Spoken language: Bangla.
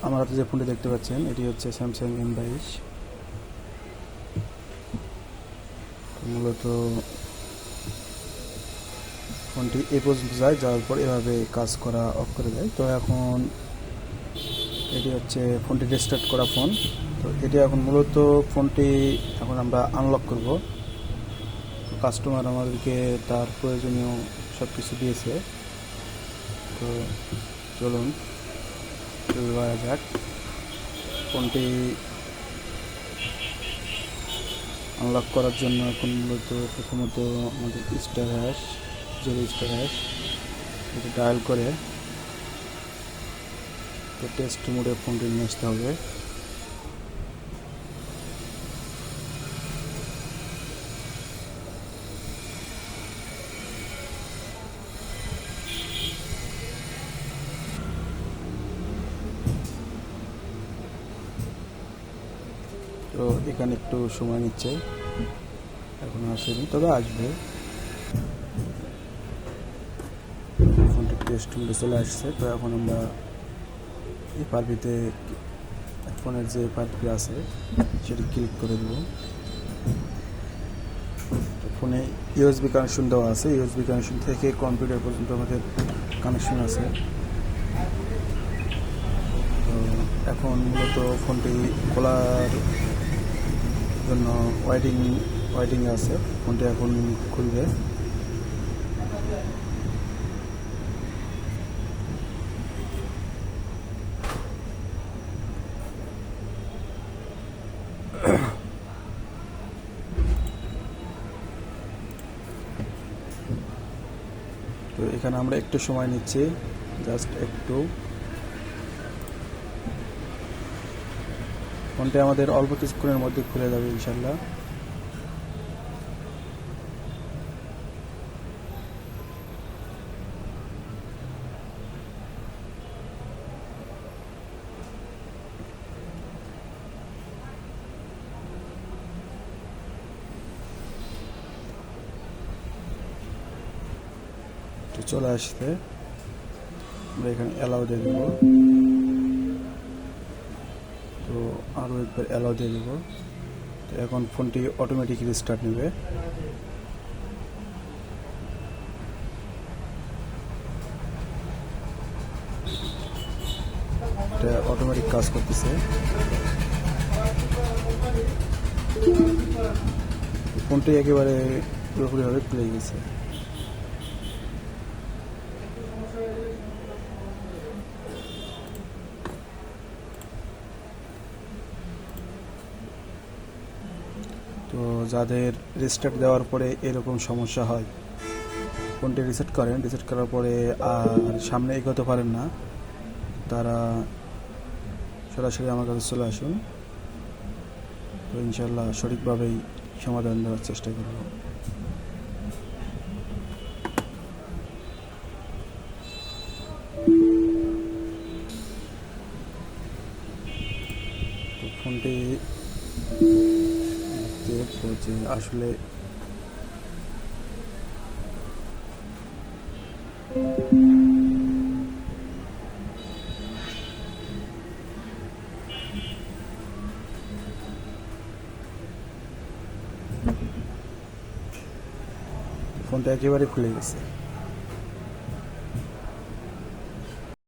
আমার হাতে যে ফোনটি দেখতে পাচ্ছেন এটি হচ্ছে স্যামসাং M22। মূলত ফোনটি এই পর্যন্ত যাওয়ার পর এভাবে কাজ করা অফ করে দেয়। তো এখন এটি হচ্ছে ফোনটি রিস্টার্ট করা ফোন। তো এটি এখন মূলত ফোনটি এখন আমরা আনলক করব। কাস্টমার আমাদেরকে তার প্রয়োজনীয় সব কিছু দিয়েছে। তো চলুন শুরু করা যাক। ফোনটি আনলক করার জন্য এখন মূলত প্রথমত আমাদের *# 0*# এটা ডায়াল করে তো টেস্ট মোডে ফোনটি নিয়ে আসতে হবে। তো এখানে একটু সময় নিচ্ছে, এখনো আসেনি, তবে আসবে। ফোনটি টেস্ট মোডে চলে আসছে। তো এখন আমরা এই পারবিতে ফোনের যে পারবি আছে সেটি ক্লিক করে দেব। ফোনে USB কানেকশন দেওয়া আছে। USB কানেকশন থেকে কম্পিউটার পর্যন্ত আমাদের কানেকশন আছে। তো এখন মূলত ফোনটি খোলার জন্য ওয়েটিং আছে। ফোনটি এখন খুলবে। তো এখানে আমরা একটু সময় নিচ্ছি, জাস্ট একটু। ফোনটি আমাদের অল্প কিছুক্ষণের মধ্যে খুলে যাবে ইনশাল্লাহ। তো চলে আসতে আমরা এখানে অ্যালাউ দিয়ে দেব। তো আরও একবার অ্যালাউ দিয়ে দেব। তো এখন ফোনটি অটোমেটিক রিস্টার্ট নেবে। এটা অটোমেটিক কাজ করতেছে। ফোনটি একেবারে পুরোপুরিভাবে খুলে গেছে। তো যাদের রিস্টার্ট দেওয়ার পরে এরকম সমস্যা হয়, ফোনটি রিসেট করেন, রিসেট করার পরে আর সামনে এগোতে পারেন না, তারা সরাসরি আমার কাছে চলে আসুন। তো ইনশাল্লাহ সঠিকভাবেই সমাধান দেওয়ার চেষ্টা করব। তো ফোনটি দেখবো যে আসলে ফোনটা একেবারে খুলে গেছে।